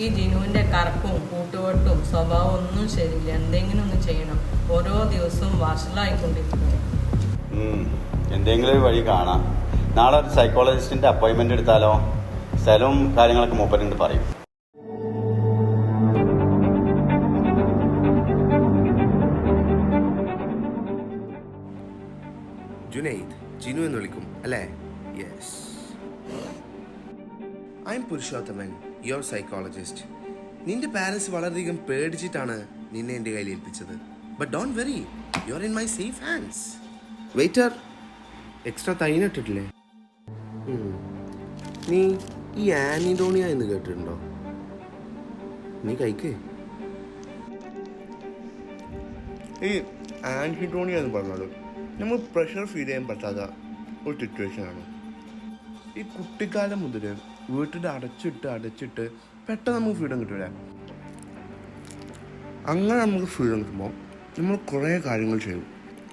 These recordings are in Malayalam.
ഈ ജിനുവിൻ്റെ കറക്കും കൂട്ടുകെട്ടും സ്വഭാവം ഒന്നും ശരിയില്ല. എന്തെങ്കിലും ഒന്ന് ചെയ്യണം. ഓരോ ദിവസവും വഷളായിക്കൊണ്ടിരിക്കുന്നു. എന്തെങ്കിലും ഒരു വഴി കാണാം. നാളെ ഒരു സൈക്കോളജിസ്റ്റിൻ്റെ അപ്പോയിൻമെൻ്റ് എടുത്താലോ? സ്ഥലവും കാര്യങ്ങളൊക്കെ മൂപ്പരുണ്ട് പറയും. ജുനൈദ്, ജിനു എന്ന് വിളിക്കും അല്ലേ? Yes, I'm Purushothaman, your psychologist. നിന്റെ പാരൻസ് വളരെയധികം പേടിച്ചിട്ടാണ് നിന്നെ എൻ്റെ കയ്യിൽ ഏൽപ്പിച്ചത്. But don't worry, you are in my safe hands. Waiter, extra തൈനിട്ടിട്ടില്ലേ? നീ ഈ ആനിഡോണിയ എന്ന് കേട്ടിട്ടുണ്ടോ? നീ കഴിക്കേ. ഈ ആൻഹിഡോണിയ എന്ന് പറഞ്ഞാൽ നമ്മൾ പ്രഷർ ഫീൽ ചെയ്യാൻ പറ്റാത്ത ഒരു സിറ്റുവേഷനാണ്. ഈ കുട്ടിക്കാലം മുതൽ വീട്ടിൽ അടച്ചിട്ട് പെട്ടെന്ന് നമുക്ക് ഫ്രീഡം കിട്ടില്ല. അങ്ങനെ നമുക്ക് ഫ്രീഡം കിട്ടുമ്പോൾ നമ്മൾ കുറേ കാര്യങ്ങൾ ചെയ്യും.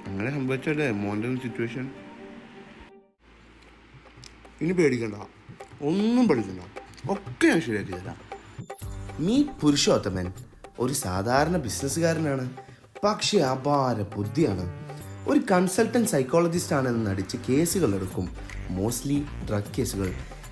അങ്ങനെ സംഭവിച്ചല്ലേ മോൻ്റെ സിറ്റുവേഷൻ. ഇനി പേടിക്കണ്ട, ഒന്നും പഠിക്കണ്ട, ഒക്കെ ഞാൻ ശരിയാക്കി തരാം. മീറ്റ് പുരുഷോത്തമൻ ഒരു സാധാരണ ബിസിനസ്സുകാരനാണ്, പക്ഷേ അപാര ബുദ്ധിയാണ്. ഒരു കൺസൾട്ടൻറ്റ് സൈക്കോളജിസ്റ്റ് ആണെന്ന് നടിച്ച് കേസുകൾ എടുക്കും, മോസ്റ്റ്ലി ഡ്രഗ് കേസുകൾ.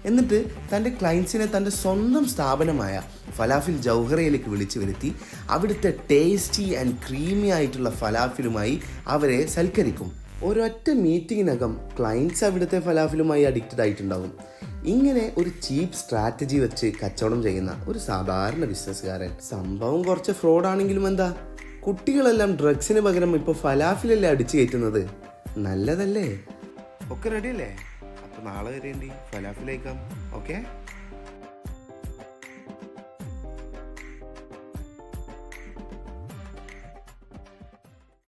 എന്നിട്ട് തൻ്റെ ക്ലയൻസിനെ തൻ്റെ സ്വന്തം സ്ഥാപനമായ ഫലാഫിൽ ജൗഹറയിലേക്ക് വിളിച്ചു വരുത്തി അവിടുത്തെ ടേസ്റ്റി ആൻഡ് ക്രീമി ആയിട്ടുള്ള ഫലാഫിലുമായി അവരെ സൽക്കരിക്കും. ഒരൊറ്റ മീറ്റിങ്ങിനകം ക്ലയൻസ് അവിടുത്തെ ഫലാഫിലുമായി അഡിക്റ്റഡ് ആയിട്ടുണ്ടാകും. ഇങ്ങനെ ഒരു ചീപ്പ് സ്ട്രാറ്റജി വെച്ച് കച്ചവടം ചെയ്യുന്ന ഒരു സാധാരണ ബിസിനസ്സുകാരൻ. സംഭവം കുറച്ച് ഫ്രോഡാണെങ്കിലും എന്താ, കുട്ടികളെല്ലാം ഡ്രഗ്സിന് പകരം ഇപ്പോൾ ഫലാഫിലല്ലേ അടിച്ചു കയറ്റുന്നത്. നല്ലതല്ലേ? ഒക്കെ റെഡി അല്ലേ? അപ്പോൾ നാളെ വരേണ്ടി ഫലാഫിലേക്കാം. ഓക്കെ.